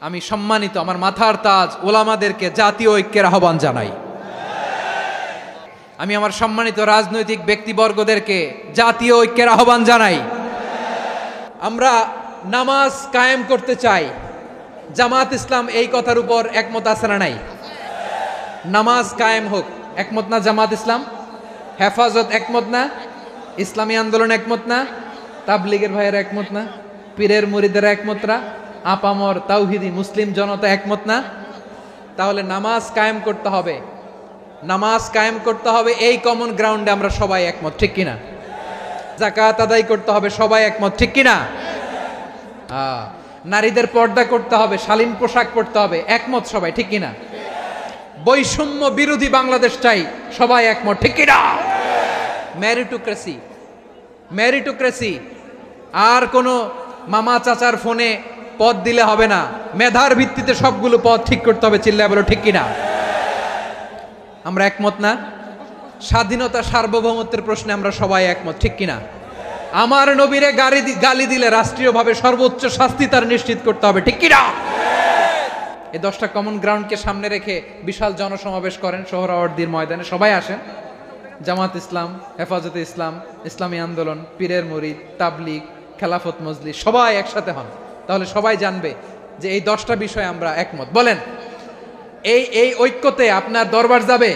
আমি সম্মানিত আমার মাথার তাজ ওলামাদেরকে জাতীয় ঐক্যের আহ্বান জানাই। আমি আমার সম্মানিত রাজনৈতিক ব্যক্তিবর্গদেরকে জাতীয় ঐক্যের আহ্বান জানাই। আমরা নামাজ কায়েম করতে চাই। জামাত ইসলাম এই কথার উপর একমত আছে না নাই? নামাজ কায়েম হোক, একমত না জামাত ইসলাম? হেফাজত একমত না? ইসলামী আন্দোলন একমত না? তাবলীগের ভাইয়েরা একমত না? পীরের মুরিদেরা একমত না? আপামর তাওহিদি মুসলিম জনতা একমত না? তাহলে নামাজ কায়েম করতে হবে। নামাজ কায়েম করতে হবে এই কমন গ্রাউন্ডে আমরা সবাই একমত, ঠিক কিনা? যাকাত আদায় করতে হবে, সবাই একমত, ঠিক কিনা? নারীদের পর্দা করতে হবে, শালীন পোশাক পরতে হবে, একমত সবাই, ঠিক কিনা? বৈষম্য বিরোধী বাংলাদেশ চাই, সবাই একমত, ঠিক কিনা? মেরিটোক্রেসি, মেরিটোক্রেসি, আর কোনো মামা চাচার ফোনে পদ দিলে হবে না, মেধার ভিত্তিতে সবগুলো পদ ঠিক করতে হবে, চিল্লায় বলো ঠিক কিনা? আমরা একমত না? স্বাধীনতা সার্বভৌমত্বের প্রশ্নে আমরা সবাই একমত, ঠিক কিনা? আমার নবীরে গালি দিলে রাষ্ট্রীয়ভাবে সর্বোচ্চ শাস্তি তার নিশ্চিত করতে হবে, ঠিক কিনা? এই 10টা কমন গ্রাউন্ডকে সামনে রেখে বিশাল জনসমাবেশ করেন সোহরাওয়ার্দীর ময়দানে, সবাই আসেন। জামাত ইসলাম, হেফাজতে ইসলাম, ইসলামী আন্দোলন, পীরের মুরিদ, তাবলীগ, খেলাফত মজলিস, সবাই একসাথে হন, তাহলে সবাই জানবে যে এই 10টা বিষয়ে আমরা একমত। বলেন, এই ঐক্যতে আপনার দরবার যাবে?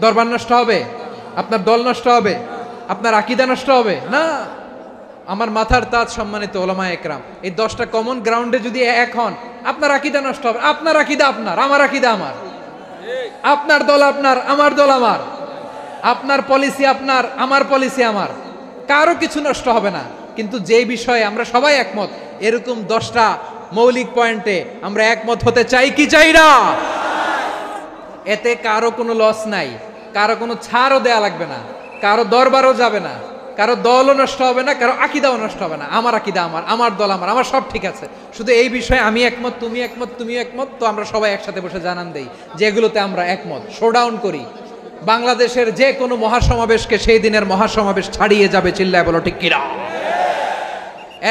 দরবার নষ্ট হবে? আপনার দল নষ্ট হবে? আপনার আকীদা নষ্ট হবে না? আমার মাথার তাজ সম্মানিত ওলামা একরাম, এই 10টা কমন গ্রাউন্ডে যদি এক হন, আপনার আকীদা নষ্ট হবে। আপনার আকীদা আপনার, আমার আকীদা আমার, আপনার দল আপনার, আমার দল আমার, আপনার পলিসি আপনার, আমার পলিসি আমার, কারো কিছু নষ্ট হবে না। কিন্তু যে বিষয়ে আমরা সবাই একমত, এরকম 10টা মৌলিক পয়েন্টে আমরা একমত হতে চাই কি চাই না? এতে কারো কোনো লস নাই, কারো কোনো ছাড়ও দেয়া লাগবে না, কারো দরবারও যাবে না, কারো দলও নষ্ট হবে না, কারো আকীদাও নষ্ট হবে না। আমার আকীদা আমার, আমার দল আমার, আমার সব ঠিক আছে। শুধু এই বিষয়ে আমি একমত, তুমি একমত, তুমি একমত, তো আমরা সবাই একসাথে বসে জানান দেই যেগুলোতে আমরা একমত, শোডাউন করি। বাংলাদেশের যে কোনো মহাসমাবেশকে সেই দিনের মহাসমাবেশ ছাড়িয়ে যাবে, চিল্লায় বলো ঠিক কিনা?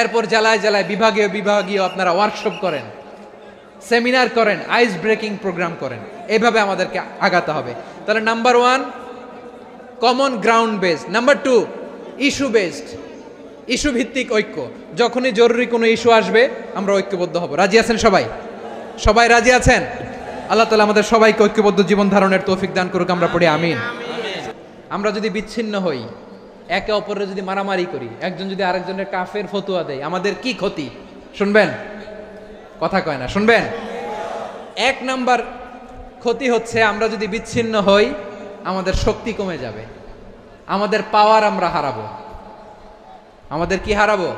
এরপর জেলায় জেলায় বিভাগীয় বিভাগীয় আপনারা ওয়ার্কশপ করেন, সেমিনার করেন, আইস ব্রেকিং প্রোগ্রাম করেন, এইভাবে আমাদেরকে আগাতে হবে। তাহলে number 1 common ground based, number 2 issue based, issue ভিত্তিক ঐক্য। যখনই জরুরি কোনো ইস্যু আসবে আমরা ঐক্যবদ্ধ হব। রাজি আছেন সবাই? সবাই রাজি আছেন? আল্লাহ তাআলা আমাদের সবাইকে ঐক্যবদ্ধ জীবন ধারণের তৌফিক দান করুক, আমরা পড়ি আমিন। আমরা যদি বিচ্ছিন্ন হই, একে অপরের যদি মারামারি করি, একজন যদি আরেকজনের কাফের ফতোয়া দেয়, আমাদের কি ক্ষতি? শুনবেন? কথা কয় না, শুনবেন? 1 নাম্বার ক্ষতি হচ্ছে আমরা যদি বিচ্ছিন্ন হই, আমাদের শক্তি কমে যাবে, আমাদের পাওয়ার আমরা হারাবো। আমাদের কি হারাবো?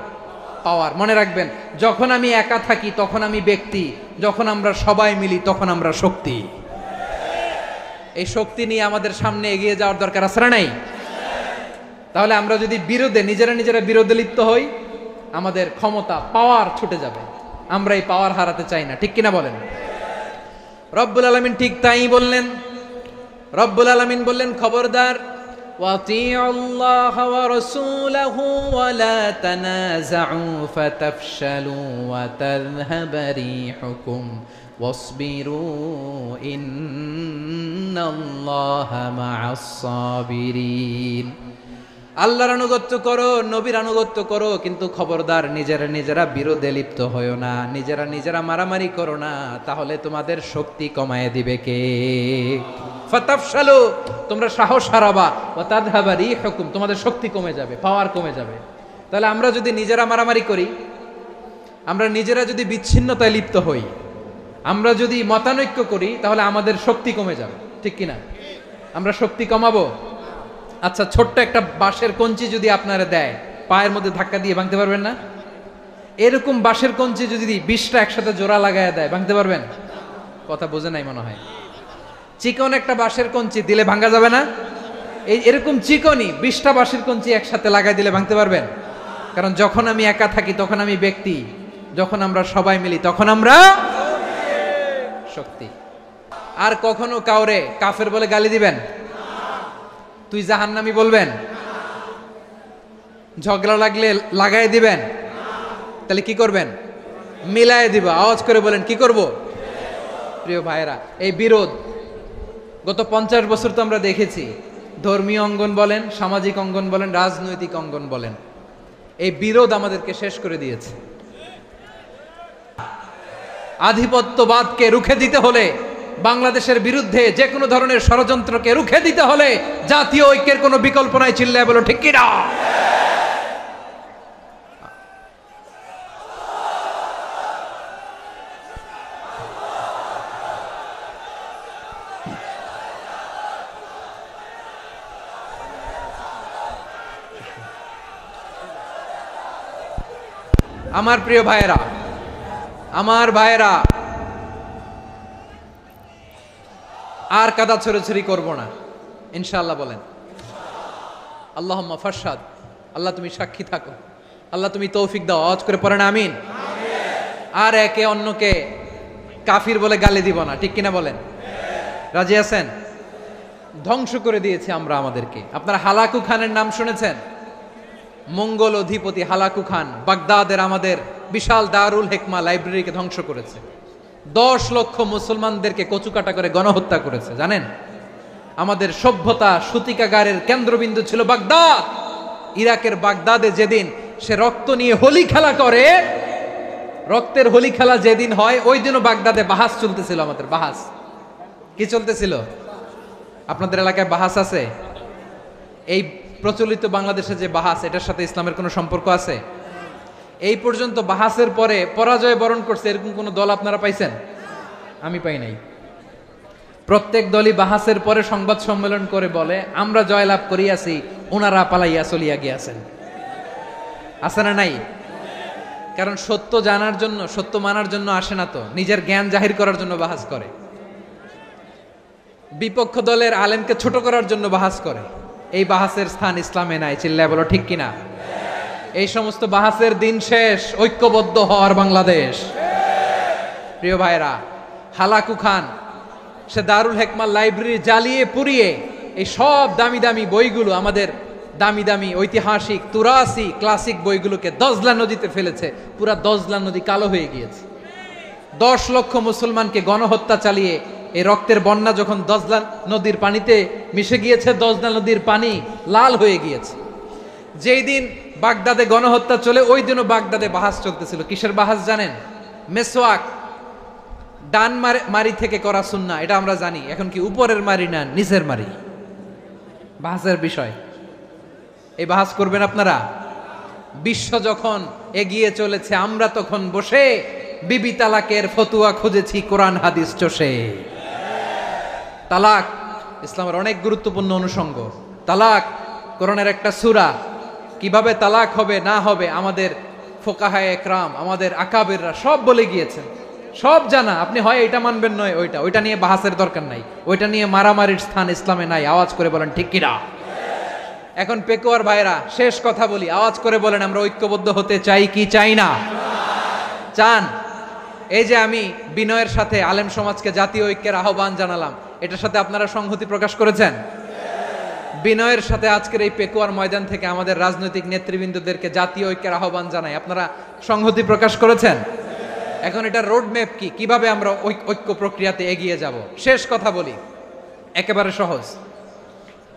পাওয়ার। মনে রাখবেন, যখন আমি একা থাকি তখন আমি ব্যক্তি, যখন আমরা সবাই মিলি তখন আমরা শক্তি। এই শক্তি নিয়ে আমাদের সামনে এগিয়ে যাওয়ার দরকার আছে না নাই? তাহলে আমরা যদি নিজেরা বিরোধে লিপ্ত হই, আমাদের ক্ষমতা, পাওয়ার ছুটে যাবে। আমরা এই পাওয়ার হারাতে চাই না, ঠিক কিনা বলেন? রব্বুল আলামিন ঠিক তাই বললেন। রব্বুল আলামিন বললেন, খবরদার, ওয়াতিউল্লাহ ওয়া রাসূলাহু ওয়া লা তানাযাউ ফাতাফশালু ওয়া তাযহাবা রিহুকুম ওয়াসবিরু ইন্নাল্লাহা মা'আস সাবিরিন। আল্লাহর আনুগত্য করো, নবীর আনুগত্য করো, কিন্তু খবরদার নিজেরা বিরোধে লিপ্ত হয়ো না, নিজেরা মারামারি করো না, তাহলে তোমাদের শক্তি কমায় দিবে কে? ফাতাফশালু, তোমরা সাহস হারাবা, ওয়া তাযহাবা রিহুকুম, তোমাদের শক্তি কমে যাবে, পাওয়ার কমে যাবে। তাহলে আমরা যদি নিজেরা মারামারি করি, আমরা নিজেরা যদি বিচ্ছিন্নতায় লিপ্ত হই, আমরা যদি মতানৈক্য করি, তাহলে আমাদের শক্তি কমে যাবে, ঠিক কিনা? আমরা শক্তি কমাবো। আচ্ছা, ছোট্ট একটা বাঁশের কঞ্চি যদি আপনারা দেয়, পায়ের মধ্যে ধাক্কা দিয়ে ভাঙতে পারবেন না? এরকম বাঁশের কঞ্চি যদি 20টা একসাথে জোড়া লাগায় দেয়, ভাঙতে পারবেন? কথা বোঝে নাই মনে হয়। চিকন একটা বাঁশের কঞ্চি দিলে ভাঙা যাবে না? এরকম চিকনই 20টা বাঁশের কঞ্চি একসাথে লাগাই দিলে ভাঙতে পারবেন? কারণ যখন আমি একা থাকি তখন আমি ব্যক্তি, যখন আমরা সবাই মিলি তখন আমরা শক্তি। আর কখনো কাউরে কাফের বলে গালি দিবেন? তুই জাহান্নামী বলবেন? ঝগড়া লাগলে লাগাই দিবেন? তাহলে কি করবেন? মিলায় দিব। আওয়াজ করে বলেন কি করব? প্রিয় ভাইরা, এই বিরোধ গত 50 বছর তো আমরা দেখেছি। ধর্মীয় অঙ্গন বলেন, সামাজিক অঙ্গন বলেন, রাজনৈতিক অঙ্গন বলেন, এই বিরোধ আমাদেরকে শেষ করে দিয়েছে। আধিপত্যবাদকে রুখে দিতে হলে, বাংলাদেশের বিরুদ্ধে যে কোনো ধরনের ষড়যন্ত্রকে রুখে দিতে হলে জাতীয় ঐক্যের কোনো বিকল্প নাই। চিল্লায় বলো ঠিক কি না? আমার প্রিয় ভাইয়েরা, আমার ভাইয়েরা, আর কাদা ছড়াছড়ি করব না ইনশাআল্লাহ। বলেন আল্লাহুম্মা ফারশাদ। আল্লাহ তুমি সাক্ষী থাকো, আল্লাহ তুমি তৌফিক দাও। আওয়াজ করে পড়েন আমিন। আর একে অন্যকে কাফির বলে গালি দিব না, ঠিক কিনা বলেন? রাজি আছেন? ধ্বংস করে দিয়েছি আমরা আমাদেরকে। আপনারা হালাকু খানের নাম শুনেছেন? মঙ্গল অধিপতি হালাকু খান বাগদাদের আমাদের বিশাল দারুল হিকমা লাইব্রেরিকে ধ্বংস করেছে। 10 লক্ষ মুসলমানদেরকে কচুকাটা করে গণহত্যা করেছে। জানেন, আমাদের সভ্যতা সূতিকাগারের কেন্দ্রবিন্দু ছিল বাগদাদ। ইরাকের বাগদাদে যেদিন সে রক্ত নিয়ে হোলি খেলা করে, রক্তের হোলি খেলা যেদিন হয়, ওই দিনও বাগদাদে বাহাস চলতেছিল। আমাদের বাহাস কি চলতেছিল? আপনাদের এলাকায় বাহাস আছে? এই প্রচলিত বাংলাদেশে যে বাহাস, এটার সাথে ইসলামের কোনো সম্পর্ক আছে? এই পর্যন্ত বাহাসের পরে পরাজয় বরণ করছে এরকম কোন দল আপনারা পাইছেন? আমি পাই নাই। প্রত্যেক দলই বাহাসের পরে সংবাদ সম্মেলন করে বলে আমরা জয়লাভ করিয়াছি, ওনারা পালাইয়া চলিয়া গিয়াছেন। আছে না নাই? কারণ সত্য জানার জন্য, সত্য মানার জন্য আসে না তো, নিজের জ্ঞান জাহির করার জন্য বাহাস করে। বিপক্ষ দলের আলেমকে ছোট করার জন্য বাহাস করে। এই বাহাসের স্থান ইসলামে নাই। চিল্লায় বলো ঠিক কিনা? এই সমস্ত বাহাসের দিন শেষ। ঐক্যবদ্ধ হওয়ার বাংলাদেশ। প্রিয় ভাইরা, হালাকু খান সে দারুল হিকমা লাইব্রেরি জ্বালিয়ে পুড়িয়ে এই সব দামি দামি বইগুলো, আমাদের দামি দামি ঐতিহাসিক তুরাসি ক্লাসিক বইগুলোকে দজলা নদীতে ফেলেছে। পুরা দজলা নদী কালো হয়ে গিয়েছে। 10 লক্ষ মুসলমানকে গণহত্যা চালিয়ে এই রক্তের বন্যা যখন দজলা নদীর পানিতে মিশে গিয়েছে, দজলা নদীর পানি লাল হয়ে গিয়েছে। যেই দিন বাগদাদে গণহত্যা চলে, ওই দিনও বাগদাদে বাহাস চলতেছিল। কিসের বাহাস জানেন? মেসওয়াক, ডান মারি থেকে করা সুন্নাহ, এটা আমরা জানি। এখন কি উপরের মারি না নিচের মারি? বাহাসের বিষয়। এই বাহাস করবেন আপনারা? বিশ্ব যখন এগিয়ে চলেছে, আমরা তখন বসে বিবি তালাকের ফতুয়া খুঁজেছি কোরআন হাদিস চষে। তালাক ইসলামের অনেক গুরুত্বপূর্ণ অনুষঙ্গ। তালাক কোরআনের একটা সূরা। কিভাবে তালাক হবে না হবে আমাদের ফোকাহায়ে একরাম, আমাদের আকাবেররা সব বলে গিয়েছেন, সব জানা। আপনি হয় এটা মানবেন, নয় ওইটা। ওইটা নিয়ে বাহাসের দরকার নাই, ওইটা নিয়ে মারামারির স্থান ইসলামে নাই। আওয়াজ করে বলেন ঠিক কিনা? এখন পেকুয়ার ভাইরা, শেষ কথা বলি, আওয়াজ করে বলেন আমরা ঐক্যবদ্ধ হতে চাই কি চাই না? চান? এই যে আমি বিনয়ের সাথে আলেম সমাজকে জাতীয় ঐক্যের আহ্বান জানালাম, এটার সাথে আপনারা সংহতি প্রকাশ করেছেন? বিনয়ের সাথে আজকের এই পেকুয়ার ময়দান থেকে আমাদের রাজনৈতিক নেতৃবৃন্দদেরকে জাতীয় ঐক্যের আহ্বান জানাই, আপনারা সংহতি প্রকাশ করেছেন? এখন এটা রোড ম্যাপ কি, কিভাবে আমরা ঐক্য প্রক্রিয়াতে এগিয়ে যাব? শেষ কথা বলি, একেবারে সহজ।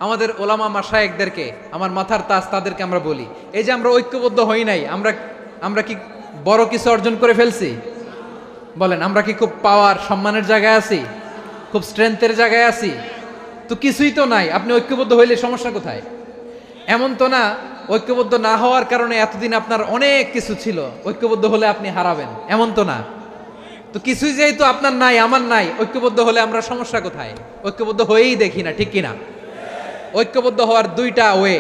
আমাদের ওলামা মাশায়েখদেরকে, আমার মাথার তাজ, তাদেরকে আমরা বলি, এই যে আমরা ঐক্যবদ্ধ হই নাই, আমরা কি বড় কিছু অর্জন করে ফেলছি? বলেন, আমরা কি খুব পাওয়ার সম্মানের জায়গায় আছি? খুব স্ট্রেংথের জায়গায় আছি? তো কিছুই তো নাই। আপনি ঐক্যবদ্ধ হইলে সমস্যা কোথায়? এমন তো না ঐক্যবদ্ধ না হওয়ার কারণে এতদিন আপনার অনেক কিছু ছিল, ঐক্যবদ্ধ হলে আপনি হারাবেন, এমন তো না। তো কিছুই যেহেতু আপনার নাই, আমার নাই, ঐক্যবদ্ধ হলে আমরা সমস্যা কোথায়? ঐক্যবদ্ধ হয়েই দেখি না, ঠিক কিনা? ঐক্যবদ্ধ হওয়ার দুইটা ওয়ে।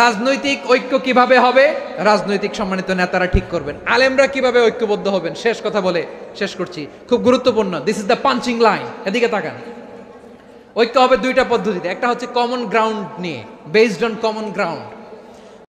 রাজনৈতিক ঐক্য কিভাবে হবে? রাজনৈতিক সম্মানিত নেতারা ঠিক করবেন। আলেমরা কিভাবে ঐক্যবদ্ধ হবেন? শেষ কথা বলে শেষ করছি, খুব গুরুত্বপূর্ণ। This is the punching line. এদিকে তাকান। ঐক্য হবে দুইটা পদ্ধতিতে। একটা হচ্ছে কমন গ্রাউন্ড নিয়ে, বেসড অন কমন গ্রাউন্ড।